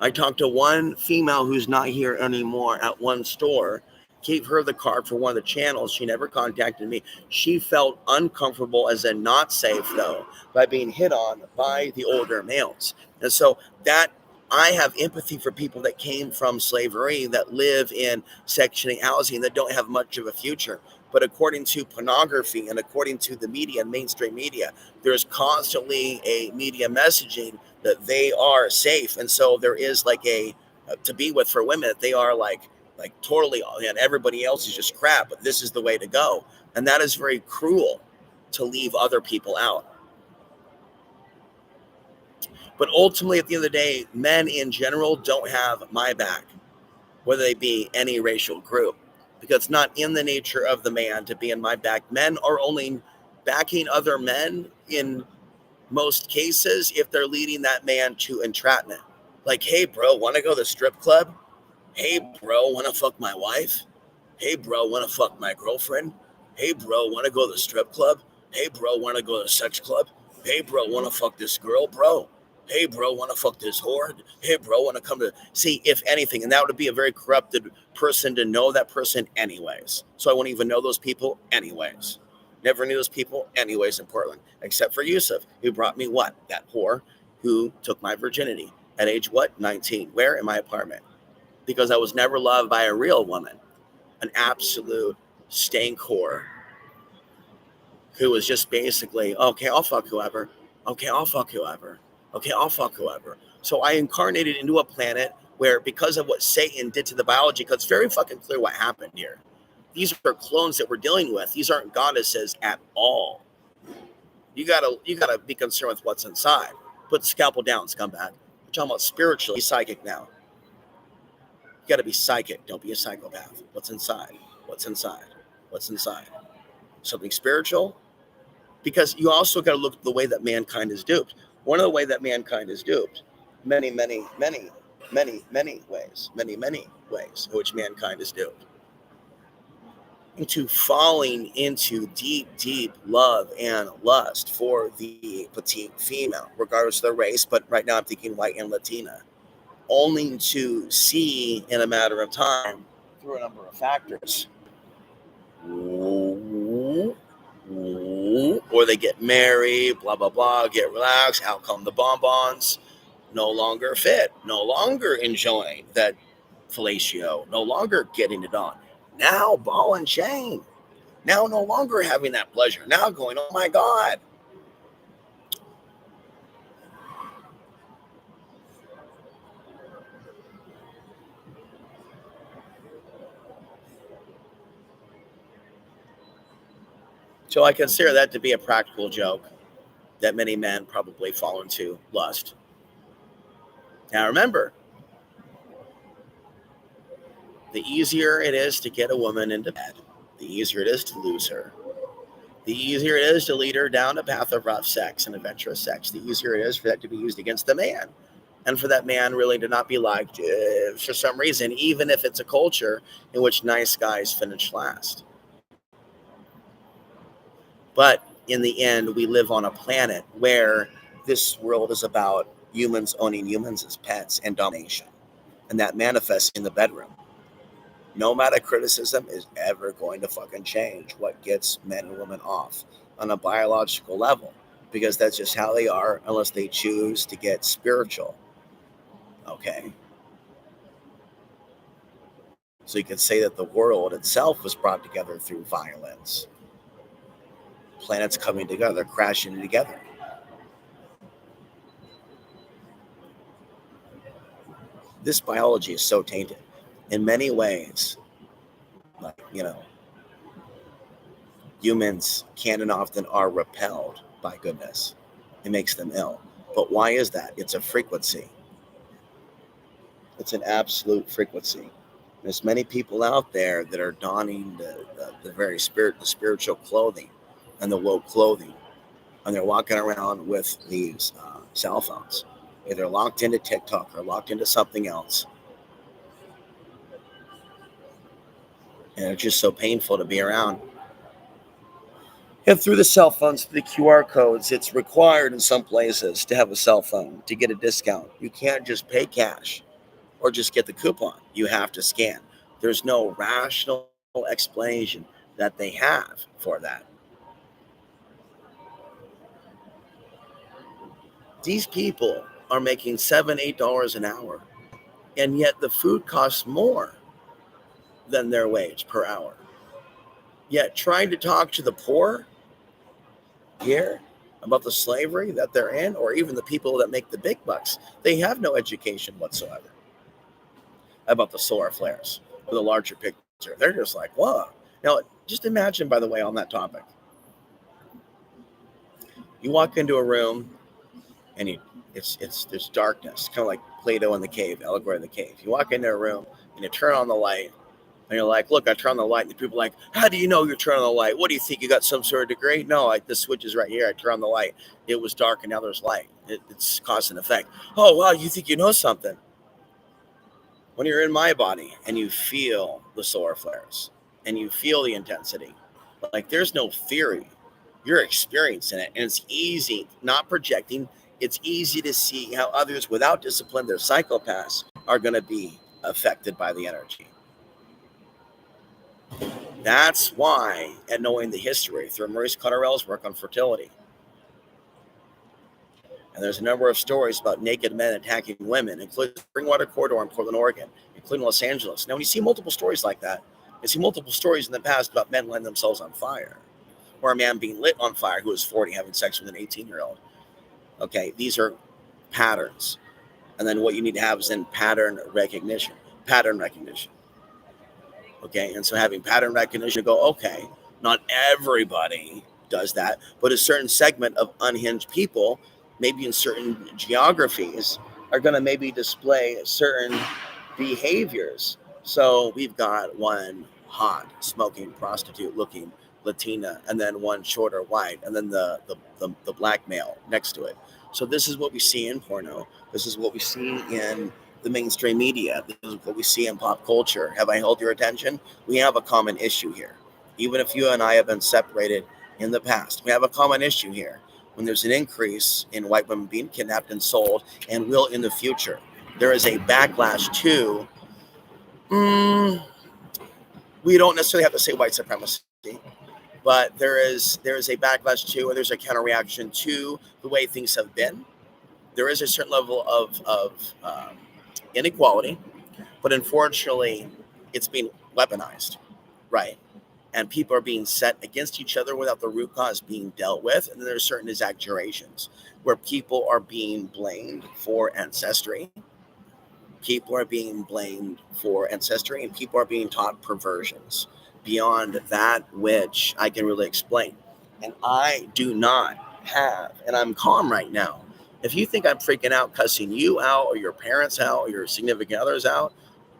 I talked to one female who's not here anymore at one store, gave her the card for one of the channels. She never contacted me. She felt uncomfortable, as in not safe, though, by being hit on by the older males. And so that I have empathy for people that came from slavery, that live in Section 8 housing, that don't have much of a future. But according to pornography and according to the media and mainstream media, there's constantly a media messaging that they are safe. And so there is like a to be with for women that they are like totally, and everybody else is just crap, but this is the way to go. And that is very cruel, to leave other people out. But ultimately, at the end of the day, men in general don't have my back, whether they be any racial group, because it's not in the nature of the man to be in my back. Men are only backing other men in most cases if they're leading that man to entrapment. Like, hey, bro, want to go to the strip club? Hey, bro, want to fuck my wife? Hey, bro, want to fuck my girlfriend? Hey, bro, want to go to the strip club? Hey, bro, want to go to the sex club? Hey, bro, want to fuck this girl, bro? Hey, bro, want to fuck this whore? Hey, bro, want to come to... See, if anything, and that would be a very corrupted person to know that person anyways. So I won't even know those people anyways. Never knew those people anyways in Portland, except for Yusuf, who brought me what? That whore who took my virginity at age, what? 19. Where? In my apartment. Because I was never loved by a real woman, an absolute stank whore who was just basically, okay, I'll fuck whoever. Okay, I'll fuck whoever. Okay, I'll fuck whoever. So I incarnated into a planet where, because of what Satan did to the biology, because it's very fucking clear what happened here. These are clones that we're dealing with. These aren't goddesses at all. You gotta be concerned with what's inside. Put the scalpel down, scumbag. We're talking about spiritually, psychic now. You gotta be psychic. Don't be a psychopath. What's inside? What's inside? What's inside? Something spiritual? Because you also got to look at the way that mankind is duped. One of the way that mankind is duped, many ways in which mankind is duped, into falling into deep love and lust for the petite female, regardless of their race. But right now I'm thinking white and Latina, only to see in a matter of time, through a number of factors, or they get married, blah, blah, blah, get relaxed. How come the bonbons? No longer fit, no longer enjoying that fellatio, no longer getting it on. Now ball and chain. Now no longer having that pleasure. Now going, oh my God. So I consider that to be a practical joke that many men probably fall into lust. Now remember, the easier it is to get a woman into bed, the easier it is to lose her. The easier it is to lead her down a path of rough sex and adventurous sex, the easier it is for that to be used against the man. And for that man really to not be liked for some reason, even if it's a culture in which nice guys finish last. But in the end, we live on a planet where this world is about humans owning humans as pets and domination. And that manifests in the bedroom. No amount of criticism is ever going to fucking change what gets men and women off on a biological level, because that's just how they are unless they choose to get spiritual. Okay? So you can say that the world itself was brought together through violence. Planets coming together, crashing together. This biology is so tainted in many ways. Like, humans can and often are repelled by goodness. It makes them ill. But why is that? It's a frequency. It's an absolute frequency. There's many people out there that are donning the very the spiritual clothing and the woke clothing, and they're walking around with these cell phones, either locked into TikTok or locked into something else, and it's just so painful to be around. And through the cell phones, through the QR codes, it's required in some places to have a cell phone to get a discount. You can't just pay cash or just get the coupon. You have to scan. There's no rational explanation that they have for that. These people are making $7, $8 an hour, and yet the food costs more than their wage per hour. Yet trying to talk to the poor here about the slavery that they're in, or even the people that make the big bucks, they have no education whatsoever about the solar flares or the larger picture. They're just like, whoa. Now, just imagine, by the way, on that topic, you walk into a room and there's darkness, kind of like Plato in the cave, allegory in the cave. You walk into a room and you turn on the light, and you're like, look, I turn on the light. And the people are like, how do you know you're turning on the light? What do you think? You got some sort of degree? No, the switch is right here. I turn on the light. It was dark and now there's light. It's cause and effect. Oh, wow, you think you know something. When you're in my body and you feel the solar flares and you feel the intensity, like there's no theory. You're experiencing it. And it's easy, not projecting. It's easy to see how others without discipline, they're psychopaths, are going to be affected by the energy. That's why, and knowing the history through Maurice Cotterell's work on fertility, and there's a number of stories about naked men attacking women, including the Springwater Corridor in Portland, Oregon, including Los Angeles. Now, when you see multiple stories like that, you see multiple stories in the past about men lighting themselves on fire, or a man being lit on fire who was 40 having sex with an 18-year-old. Okay, these are patterns. And then what you need to have is then pattern recognition. Okay, and so having pattern recognition, you go, okay, not everybody does that, but a certain segment of unhinged people, maybe in certain geographies, are going to maybe display certain behaviors. So we've got one hot, smoking, prostitute-looking Latina, and then one shorter white, and then the black male next to it. So this is what we see in porno. This is what we see in the mainstream media. This is what we see in pop culture. Have I held your attention? We have a common issue here. Even if you and I have been separated in the past, we have a common issue here. When there's an increase in white women being kidnapped and sold, and will in the future, there is a backlash to, we don't necessarily have to say white supremacy, but there is a backlash to, and there's a counter reaction to the way things have been. There is a certain level of inequality, but unfortunately, it's being weaponized, right? And people are being set against each other without the root cause being dealt with. And then there's certain exaggerations where people are being blamed for ancestry. People are being blamed for ancestry, and people are being taught perversions beyond that which I can really explain. And I do not have, and I'm calm right now. If you think I'm freaking out, cussing you out, or your parents out, or your significant others out,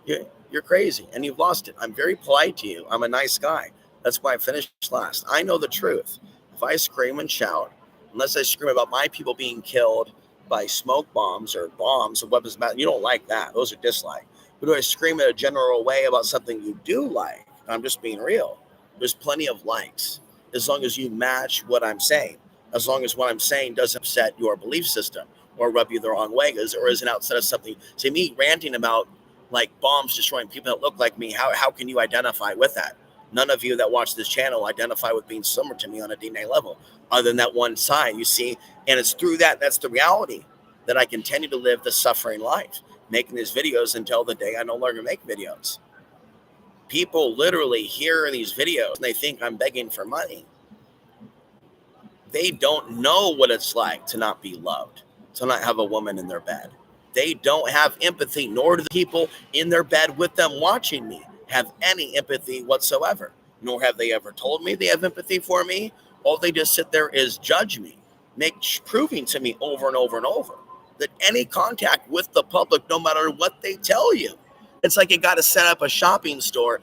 you're crazy and you've lost it. I'm very polite to you. I'm a nice guy. That's why I finished last. I know the truth. If I scream and shout, unless I scream about my people being killed by smoke bombs or weapons of mass, you don't like that. Those are dislike. But do I scream in a general way about something you do like? I'm just being real. There's plenty of likes as long as you match what I'm saying. As long as what I'm saying doesn't upset your belief system or rub you the wrong way, or isn't outside of something. See, me ranting about like bombs destroying people that look like me, how can you identify with that? None of you that watch this channel identify with being similar to me on a DNA level, other than that one side, you see. And it's through that's the reality, that I continue to live the suffering life, making these videos until the day I no longer make videos. People literally hear these videos and they think I'm begging for money. They don't know what it's like to not be loved, to not have a woman in their bed. They don't have empathy, nor do the people in their bed with them watching me have any empathy whatsoever. Nor have they ever told me they have empathy for me. All they just sit there is judge me, proving to me over and over and over that any contact with the public, no matter what they tell you, it's like you got to set up a shopping store,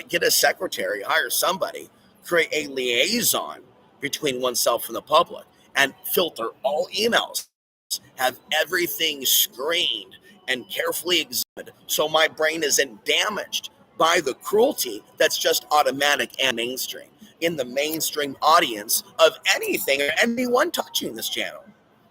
get a secretary, hire somebody, create a liaison between oneself and the public, and filter all emails, have everything screened and carefully examined so my brain isn't damaged by the cruelty that's just automatic and mainstream in the mainstream audience of anything or anyone touching this channel.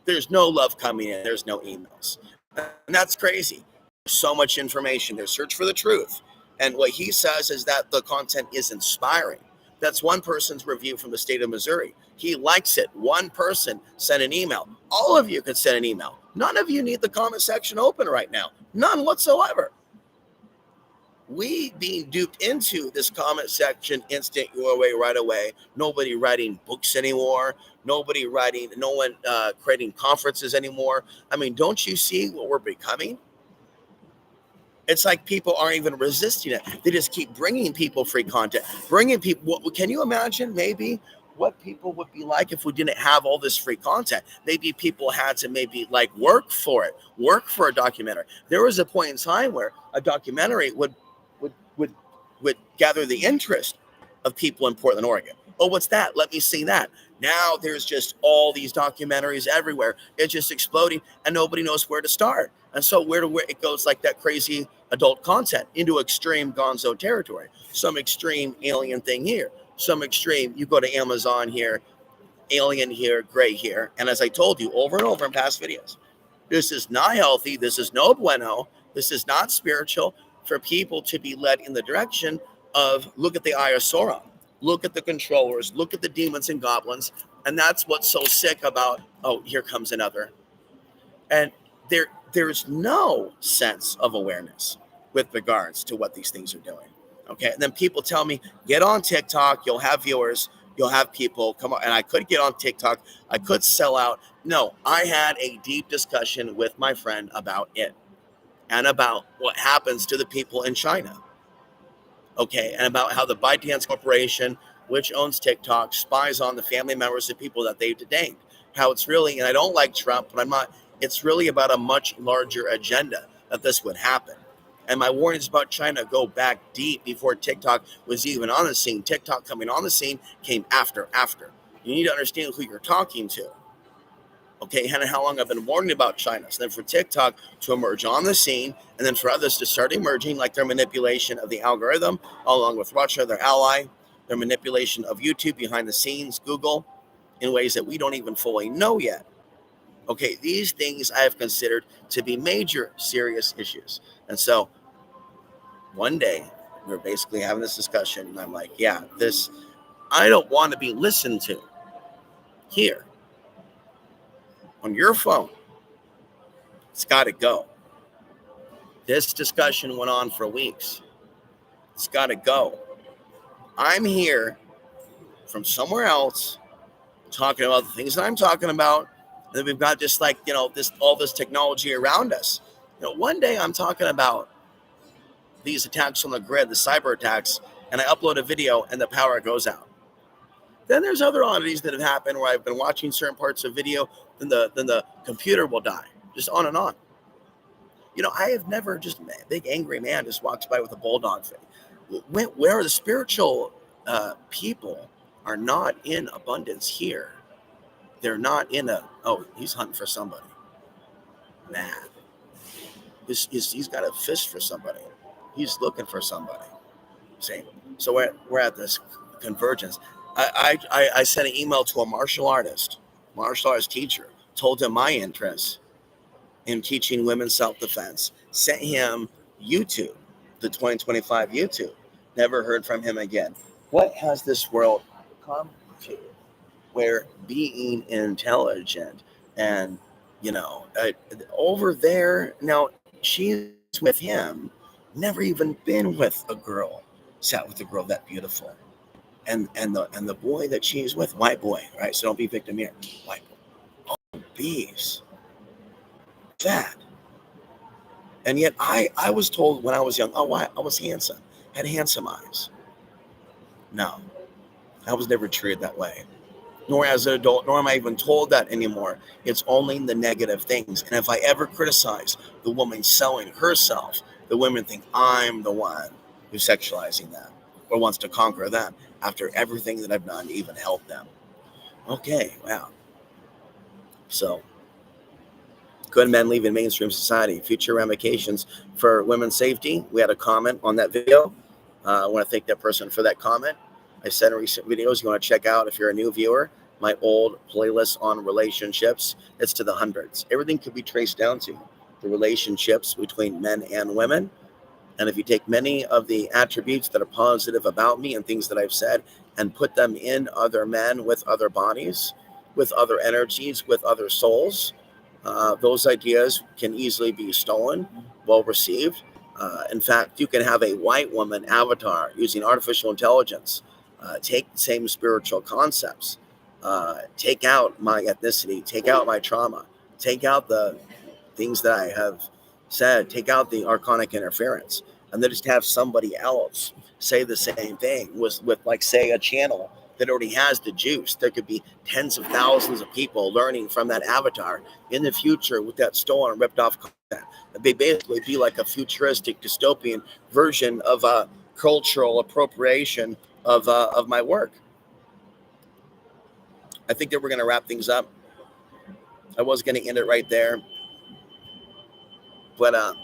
There's no love coming in. There's no emails. And that's crazy. There's so much information. There's search for the truth. And what he says is that the content is inspiring. That's one person's review from the state of Missouri. He likes it. One person sent an email. All of you could send an email. None of you need the comment section open right now. None whatsoever. We being duped into this comment section instant your way right away. Nobody writing books anymore. No one creating conferences anymore. I mean, don't you see what we're becoming? It's like people aren't even resisting it. They just keep bringing people free content, bringing people. Can you imagine maybe what people would be like if we didn't have all this free content? Maybe people had to like work for a documentary. There was a point in time where a documentary would gather the interest of people in Portland, Oregon. Oh, what's that? Let me see that. Now there's just all these documentaries everywhere. It's just exploding and nobody knows where to start. And so where it goes like that crazy adult content into extreme gonzo territory. Some extreme alien thing here. Some extreme, you go to Amazon here, alien here, gray here. And as I told you over and over in past videos, this is not healthy. This is no bueno. This is not spiritual for people to be led in the direction of look at the Eye of Sauron. Look at the controllers, look at the demons and goblins. And that's what's so sick about, oh, here comes another. And there's no sense of awareness with regards to what these things are doing. Okay. And then people tell me, get on TikTok, you'll have viewers, you'll have people come on. And I could get on TikTok, I could sell out. No, I had a deep discussion with my friend about it and about what happens to the people in China. Okay, and about how the ByteDance Corporation, which owns TikTok, spies on the family members of people that they've detained. How it's really, and I don't like Trump, but it's really about a much larger agenda that this would happen. And my warnings about China go back deep before TikTok was even on the scene. TikTok coming on the scene came after. You need to understand who you're talking to. Okay, and how long I've been warning about China. So then for TikTok to emerge on the scene, and then for others to start emerging, like their manipulation of the algorithm, along with Russia, their ally, their manipulation of YouTube behind the scenes, Google, in ways that we don't even fully know yet. Okay, these things I have considered to be major, serious issues. And so one day, we were basically having this discussion, and I'm like, yeah, I don't want to be listened to here. On your phone, it's got to go. This discussion went on for weeks. It's got to go. I'm here from somewhere else talking about the things that I'm talking about. And then we've got just like, all this technology around us. One day I'm talking about these attacks on the grid, the cyber attacks, and I upload a video and the power goes out. Then there's other oddities that have happened where I've been watching certain parts of video, then the computer will die, just on and on. I have never just a big angry man just walks by with a bulldog thing. Where the spiritual people are not in abundance here. They're not in he's hunting for somebody. Nah. He's got a fist for somebody. He's looking for somebody. Same. So we're at this convergence. I sent an email to a martial artist teacher, told him my interests in teaching women self-defense, sent him YouTube, the 2025 YouTube. Never heard from him again. What has this world come to where being intelligent and, over there, now she's with him, never even been with a girl, sat with a girl that beautiful. And the boy that she's with, white boy, right? So don't be victim here. White boy. Oh, bees. That. And yet I was told when I was young, I was handsome, had handsome eyes. No, I was never treated that way. Nor as an adult, nor am I even told that anymore. It's only the negative things. And if I ever criticize the woman selling herself, the women think I'm the one who's sexualizing them or wants to conquer them after everything that I've done to even help them. Okay, wow. So, could men leaving mainstream society? Future ramifications for women's safety. We had a comment on that video. I want to thank that person for that comment. I said in recent videos, you want to check out, if you're a new viewer, my old playlist on relationships. It's to the hundreds. Everything could be traced down to the relationships between men and women. And if you take many of the attributes that are positive about me and things that I've said and put them in other men with other bodies, with other energies, with other souls, those ideas can easily be stolen, well received. In fact, you can have a white woman avatar using artificial intelligence, take the same spiritual concepts, take out my ethnicity, take out my trauma, take out the things that I have said, take out the archonic interference, and then just have somebody else say the same thing with like, say, a channel that already has the juice. There could be tens of thousands of people learning from that avatar in the future with that stolen and ripped off content. They basically be like a futuristic dystopian version of a cultural appropriation of my work. I think that we're going to wrap things up. I was going to end it right there, but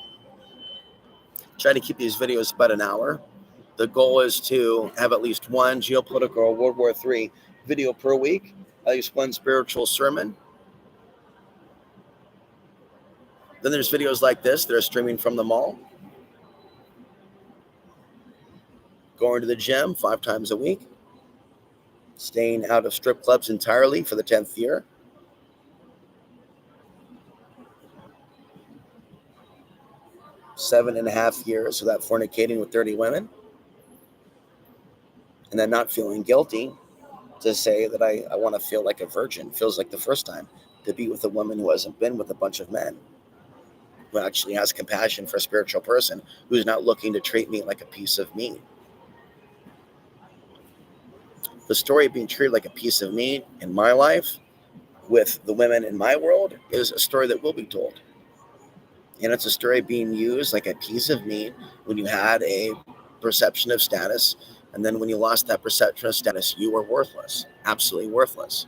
try to keep these videos about an hour. The goal is to have at least one geopolitical or World War III video per week, at least one spiritual sermon. Then there's videos like this that are streaming from the mall. Going to the gym 5 times a week. Staying out of strip clubs entirely for the 10th year. Seven and a half years without fornicating with 30 women. And then not feeling guilty to say that I want to feel like a virgin. Feels like the first time to be with a woman who hasn't been with a bunch of men. Who actually has compassion for a spiritual person who's not looking to treat me like a piece of meat. The story of being treated like a piece of meat in my life with the women in my world is a story that will be told. And it's a story of being used like a piece of meat when you had a perception of status. And then when you lost that perception of status, you were worthless, absolutely worthless.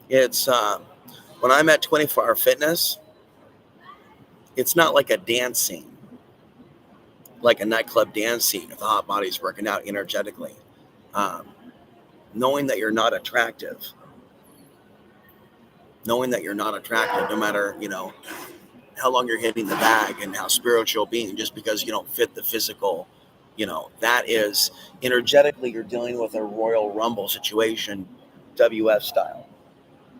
It's when I'm at 24-hour fitness, it's not like a dance scene, like a nightclub dance scene with the hot bodies working out energetically. Knowing that you're not attractive, no matter, how long you're hitting the bag and how spiritual being, just because you don't fit the physical, that is energetically, you're dealing with a Royal Rumble situation, WF style,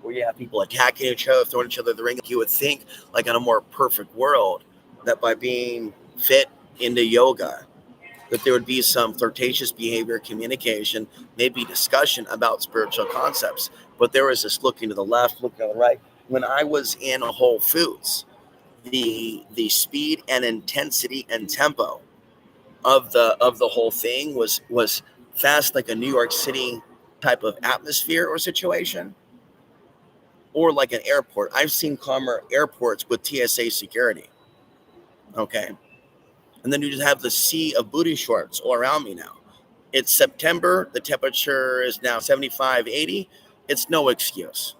where you have people attacking each other, throwing each other in the ring. You would think, like in a more perfect world, that by being fit into yoga, that there would be some flirtatious behavior, communication, maybe discussion about spiritual concepts. But there was this looking to the left, looking to the right. When I was in a Whole Foods, the speed and intensity and tempo of the whole thing was fast, like a New York City type of atmosphere or situation, or like an airport. I've seen calmer airports with TSA security. Okay. And then you just have the sea of booty shorts all around me now. It's September. The temperature is now 75, 80. It's no excuse.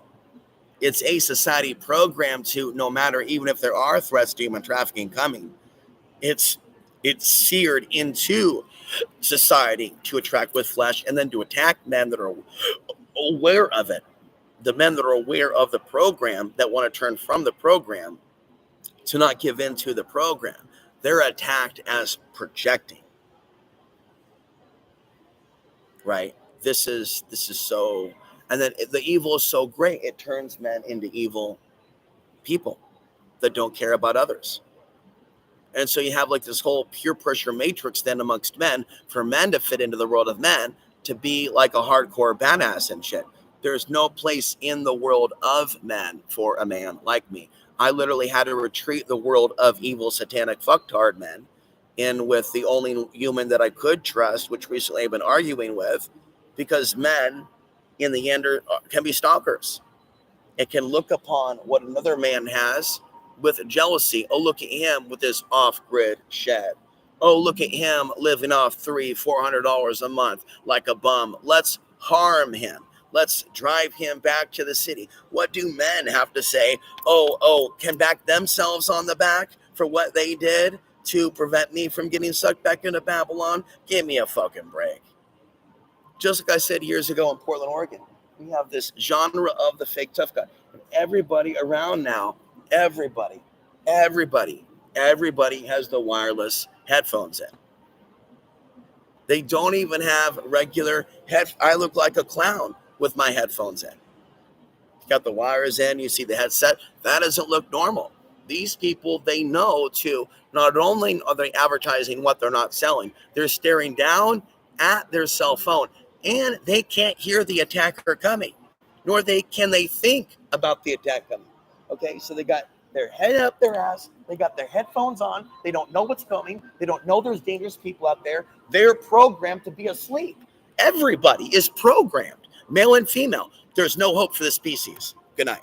It's a society program to, no matter, even if there are threats to human trafficking coming, it's seared into society to attract with flesh and then to attack men that are aware of it. The men that are aware of the program, that want to turn from the program to not give in to the program, they're attacked as projecting. Right? This is so, and then the evil is so great, it turns men into evil people that don't care about others. And so you have like this whole peer pressure matrix then amongst men, for men to fit into the world of men, to be like a hardcore badass and shit. There's no place in the world of men for a man like me. I literally had to retreat the world of evil, satanic, fucktard men in with the only human that I could trust, which recently I've been arguing with, because men in the end can be stalkers. It can look upon what another man has with jealousy. Oh, look at him with his off-grid shed. Oh, look at him living off $300-400 a month like a bum. Let's harm him. Let's drive him back to the city. What do men have to say? Oh, can back themselves on the back for what they did to prevent me from getting sucked back into Babylon? Give me a fucking break. Just like I said years ago in Portland, Oregon, we have this genre of the fake tough guy. Everybody around now, everybody has the wireless headphones in. They don't even have regular I look like a clown with my headphones in. You got the wires in, you see the headset. That doesn't look normal. These people, they know to, not only are they advertising what they're not selling, they're staring down at their cell phone, and they can't hear the attacker coming, nor can they think about the attack coming. Okay, so they got their head up their ass, they got their headphones on, they don't know what's coming, they don't know there's dangerous people out there. They're programmed to be asleep. Everybody is programmed, male and female. There's no hope for the species. Good night.